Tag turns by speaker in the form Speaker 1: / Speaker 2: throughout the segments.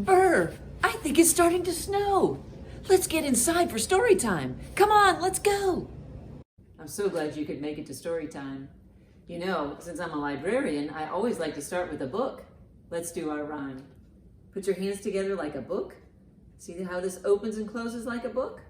Speaker 1: Brr, I think it's starting to snow. Let's get inside for story time. Come on, let's go. I'm so glad you could make it to story time. You know, since I'm a librarian, I always like to start with a book. Let's do our rhyme. Put your hands together like a book. See how this opens and closes like a book?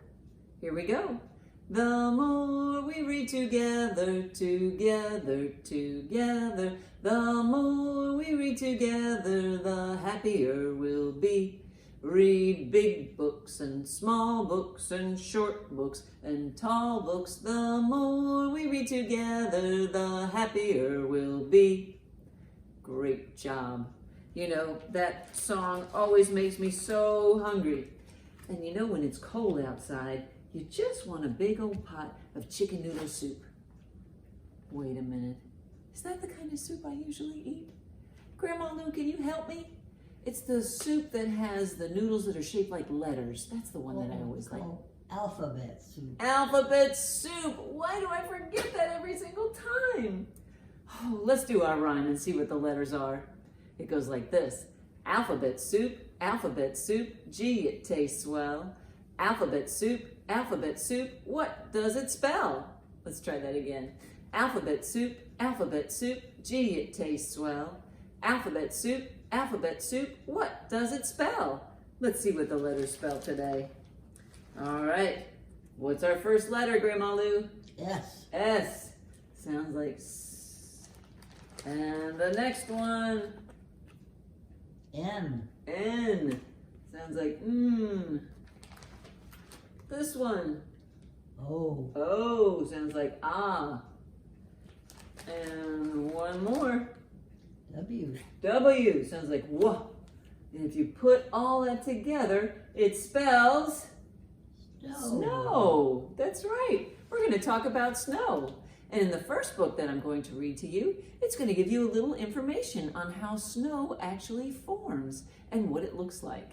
Speaker 1: Here we go. The more we read together, together, together, the more we read together, the happier we'll be. Read big books and small books and short books and tall books. The more we read together, the happier we'll be. Great job. You know, that song always makes me so hungry. And you know, when it's cold outside, you just want a big old pot of chicken noodle soup. Wait a minute. Is that the kind of soup I usually eat? Grandma Lou, can you help me? It's the soup that has the noodles that are shaped like letters. That's the one that I always like.
Speaker 2: Alphabet soup.
Speaker 1: Alphabet soup. Why do I forget that every single time? Oh, let's do our rhyme and see what the letters are. It goes like this. Alphabet soup, gee, it tastes well. Alphabet soup, what does it spell? Let's try that again. Alphabet soup, gee, it tastes well. Alphabet soup, what does it spell? Let's see what the letters spell today. All right, what's our first letter, Grandma Lou?
Speaker 2: S.
Speaker 1: S. Sounds like S. And the next one?
Speaker 2: N.
Speaker 1: N. Sounds like This one?
Speaker 2: O.
Speaker 1: O. Sounds like ah. And one more.
Speaker 2: W.
Speaker 1: W. Sounds like whoa. And if you put all that together, it spells snow. That's right. We're going to talk about snow. And in the first book that I'm going to read to you, it's going to give you a little information on how snow actually forms and what it looks like.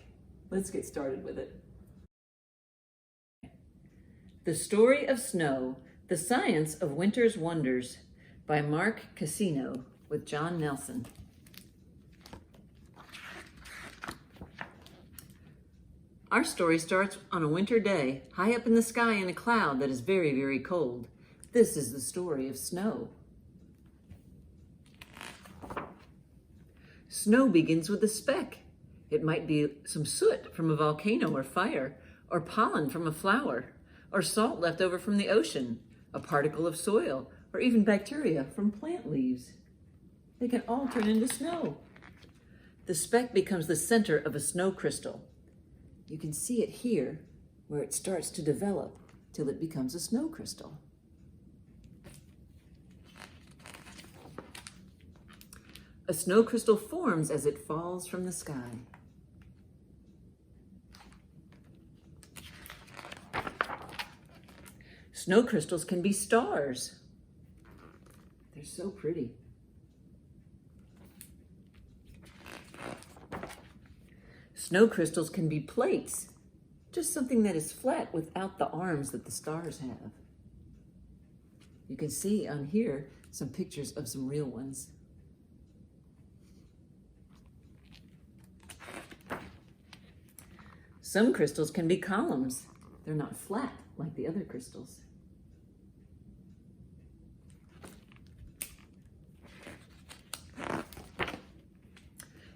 Speaker 1: Let's get started with it. The Story of Snow, The Science of Winter's Wonders by Mark Cassino with John Nelson. Our story starts on a winter day, high up in the sky in a cloud that is very, very cold. This is the story of snow. Snow begins with a speck. It might be some soot from a volcano or fire, or pollen from a flower, or salt left over from the ocean, a particle of soil, or even bacteria from plant leaves. They can all turn into snow. The speck becomes the center of a snow crystal. You can see it here, where it starts to develop till it becomes a snow crystal. A snow crystal forms as it falls from the sky. Snow crystals can be stars. They're so pretty. Snow crystals can be plates, just something that is flat without the arms that the stars have. You can see on here some pictures of some real ones. Some crystals can be columns. They're not flat like the other crystals.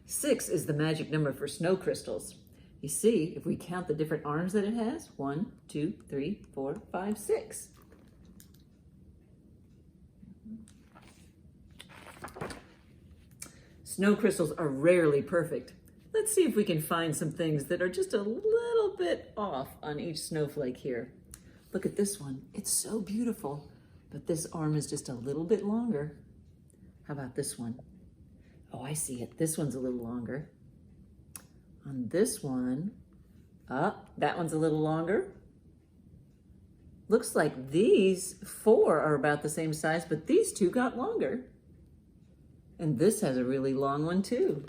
Speaker 1: Six is the magic number for snow crystals. You see, if we count the different arms that it has, 1, 2, 3, 4, 5, 6. Snow crystals are rarely perfect. Let's see if we can find some things that are just a little bit off on each snowflake here. Look at this one. It's so beautiful, but this arm is just a little bit longer. How about this one? Oh, I see it. This one's a little longer. On this one, that one's a little longer. Looks like these 4 are about the same size, but these 2 got longer. And this has a really long one too.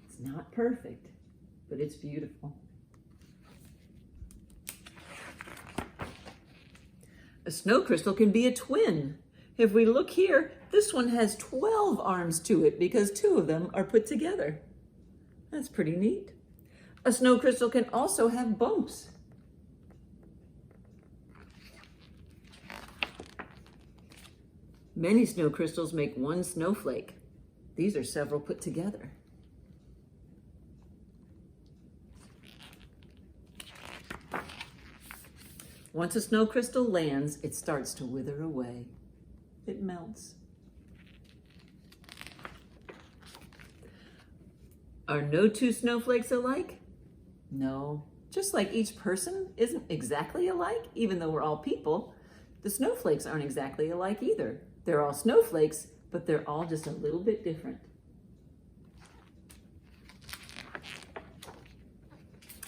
Speaker 1: It's not perfect, but it's beautiful. A snow crystal can be a twin. If we look here, this one has 12 arms to it because 2 of them are put together. That's pretty neat. A snow crystal can also have bumps. Many snow crystals make one snowflake. These are several put together. Once a snow crystal lands, it starts to wither away. It melts. Are no two snowflakes alike? No. Just like each person isn't exactly alike, even though we're all people, the snowflakes aren't exactly alike either. They're all snowflakes, but they're all just a little bit different.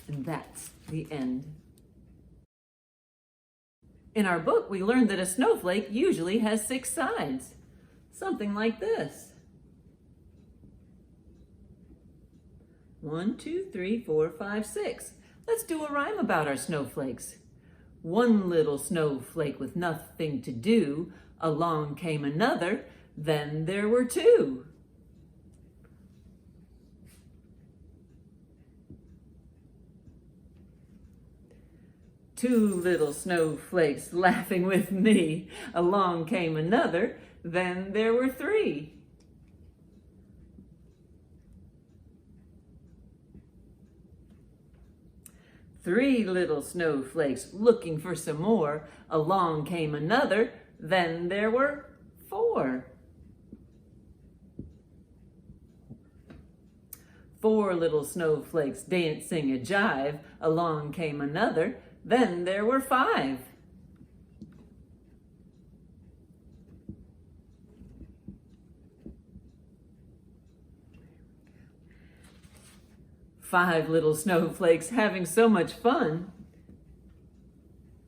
Speaker 1: And that's the end. In our book, we learned that a snowflake usually has 6 sides. Something like this. 1, 2, 3, 4, 5, 6. Let's do a rhyme about our snowflakes. One little snowflake with nothing to do, along came another, then there were 2. Two little snowflakes laughing with me, along came another, then there were 3. Three little snowflakes looking for some more, along came another, then there were 4. 4 little snowflakes dancing a jive, along came another, then there were 5. 5 little snowflakes having so much fun.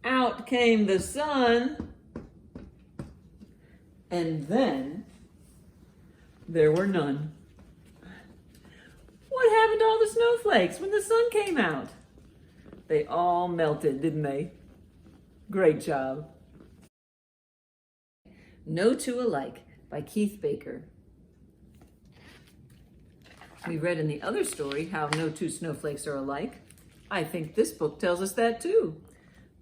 Speaker 1: Out came the sun. And then there were none. What happened to all the snowflakes when the sun came out? They all melted, didn't they? Great job. No Two Alike by Keith Baker. We read in the other story how no two snowflakes are alike. I think this book tells us that too.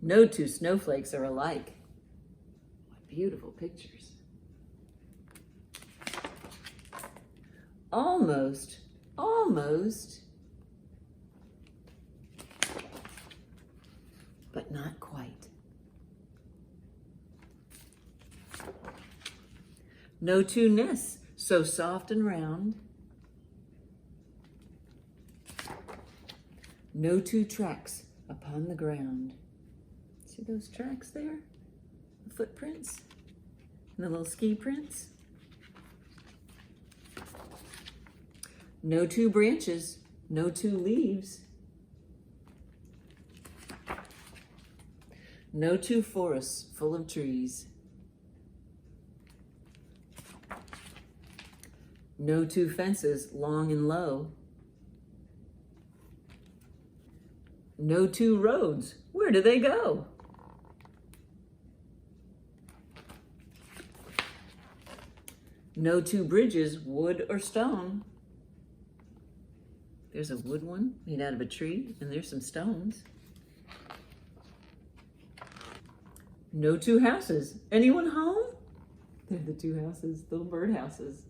Speaker 1: No two snowflakes are alike. What beautiful pictures. Almost, but not quite. No two nests so soft and round. No two tracks upon the ground. See those tracks there? The footprints? And the little ski prints? No two branches, no two leaves. No two forests full of trees. No two fences long and low. No two roads, where do they go? No two bridges, wood or stone. There's a wood one made out of a tree, and there's some stones. No two houses. Anyone home? They're the 2 houses, little bird houses.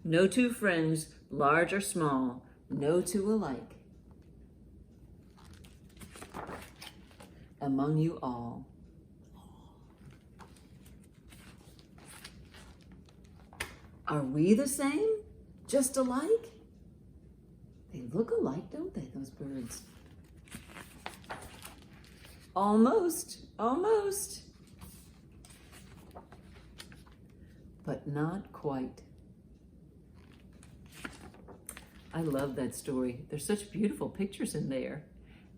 Speaker 1: No two friends, large or small, no two alike. Among you all. Are we the same? Just alike? They look alike, don't they, those birds? Almost, but not quite. I love that story. There's such beautiful pictures in there.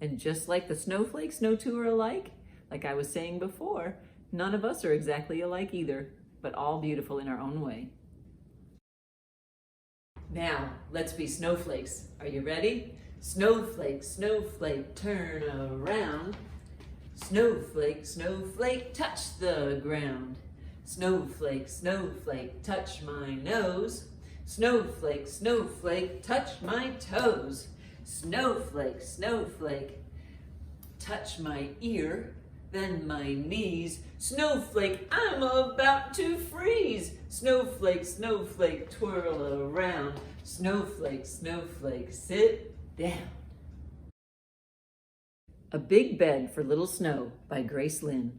Speaker 1: And just like the snowflakes, no two are alike, like I was saying before, none of us are exactly alike either, but all beautiful in our own way. Now, let's be snowflakes. Are you ready? Snowflake, snowflake, turn around. Snowflake, snowflake, touch the ground. Snowflake, snowflake, touch my nose. Snowflake, snowflake, touch my toes. Snowflake, snowflake, touch my ear, then my knees. Snowflake, I'm about to freeze. Snowflake, snowflake, twirl around. Snowflake, snowflake, sit down. A Big Bed for Little Snow by Grace Lynn.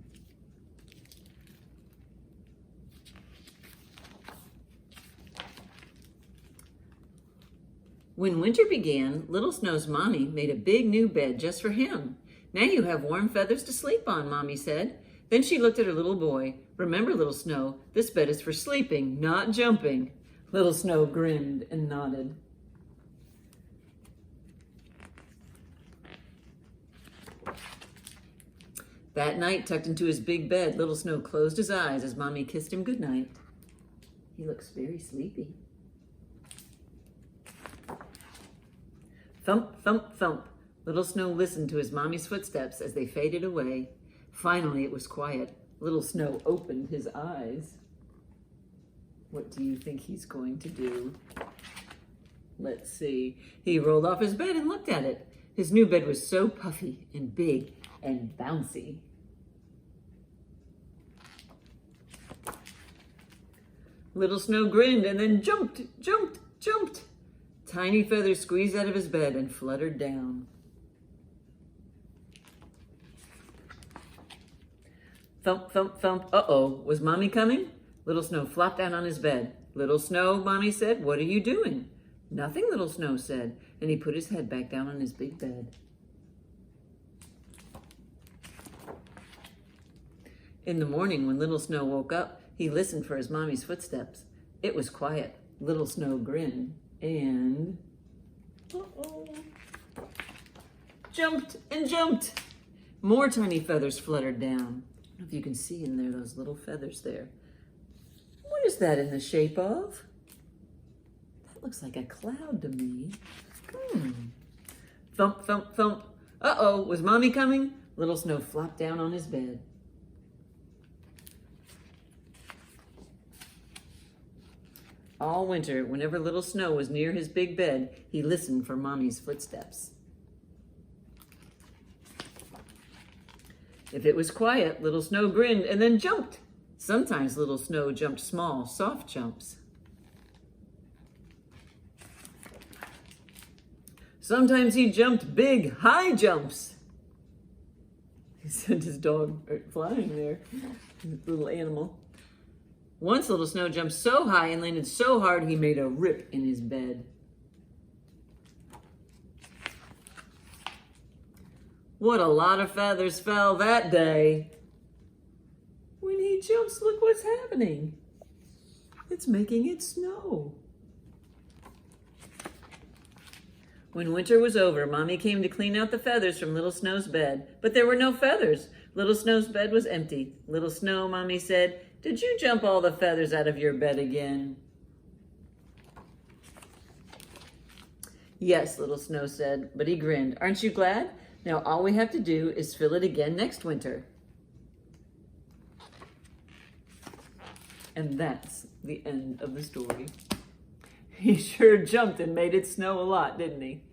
Speaker 1: When winter began, Little Snow's mommy made a big new bed just for him. Now you have warm feathers to sleep on, Mommy said. Then she looked at her little boy. Remember, Little Snow, this bed is for sleeping, not jumping. Little Snow grinned and nodded. That night, tucked into his big bed, Little Snow closed his eyes as Mommy kissed him goodnight. He looks very sleepy. Thump, thump, thump. Little Snow listened to his mommy's footsteps as they faded away. Finally, it was quiet. Little Snow opened his eyes. What do you think he's going to do? Let's see. He rolled off his bed and looked at it. His new bed was so puffy and big and bouncy. Little Snow grinned and then jumped, jumped, jumped. Tiny feathers squeezed out of his bed and fluttered down. Thump, thump, thump. Uh-oh, was Mommy coming? Little Snow flopped down on his bed. Little Snow, Mommy said, what are you doing? Nothing, Little Snow said, and he put his head back down on his big bed. In the morning, when Little Snow woke up, he listened for his mommy's footsteps. It was quiet. Little Snow grinned and jumped and jumped. More tiny feathers fluttered down. I don't know if you can see in there those little feathers there. What is that in the shape of? That looks like a cloud to me. Thump, thump, thump. Uh-oh, was Mommy coming? Little Snow flopped down on his bed. All winter, whenever Little Snow was near his big bed, he listened for Mommy's footsteps. If it was quiet, Little Snow grinned and then jumped. Sometimes Little Snow jumped small, soft jumps. Sometimes he jumped big, high jumps. He sent his dog flying there, little animal. Once Little Snow jumped so high and landed so hard he made a rip in his bed. What a lot of feathers fell that day. When he jumps, look what's happening. It's making it snow. When winter was over, Mommy came to clean out the feathers from Little Snow's bed, but there were no feathers. Little Snow's bed was empty. Little Snow, Mommy said, did you jump all the feathers out of your bed again? Yes, Little Snow said, but he grinned. Aren't you glad? Now all we have to do is fill it again next winter. And that's the end of the story. He sure jumped and made it snow a lot, didn't he?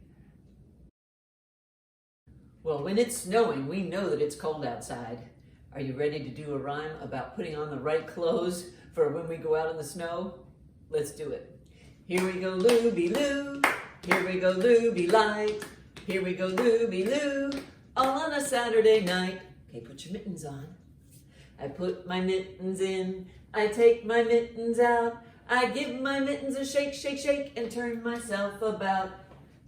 Speaker 1: Well, when it's snowing, we know that it's cold outside. Are you ready to do a rhyme about putting on the right clothes for when we go out in the snow? Let's do it. Here we go, Looby-Loo. Here we go, Looby-Light. Here we go, Looby-Loo. All on a Saturday night. Okay, put your mittens on. I put my mittens in. I take my mittens out. I give my mittens a shake, shake, shake, and turn myself about.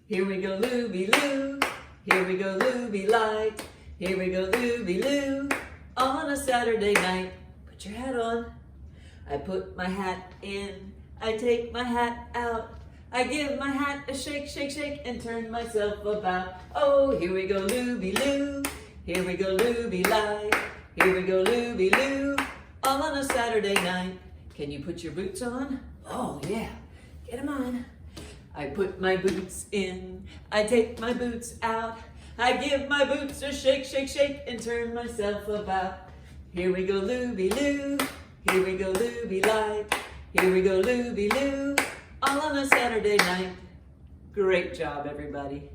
Speaker 1: Here we go, Looby-Loo. Here we go, Looby-Light. Here we go, Looby-Loo. On a Saturday night. Put your hat on. I put my hat in. I take my hat out. I give my hat a shake, shake, shake, and turn myself about. Oh, here we go, Looby-Loo. Here we go, Looby-Light. Here we go, Looby-Loo. All on a Saturday night. Can you put your boots on? Oh, yeah. Get them on. I put my boots in. I take my boots out. I give my boots a shake, shake, shake, and turn myself about. Here we go, Looby-Loo. Here we go, Looby-Light. Here we go, Looby-Loo. all on a Saturday night. Great job, everybody.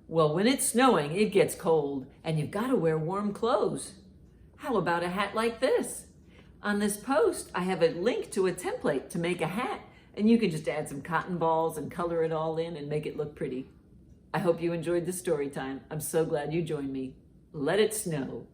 Speaker 1: Well, when it's snowing, it gets cold, and you've got to wear warm clothes. How about a hat like this? On this post, I have a link to a template to make a hat, and you can just add some cotton balls and color it all in and make it look pretty. I hope you enjoyed the story time. I'm so glad you joined me. Let it snow.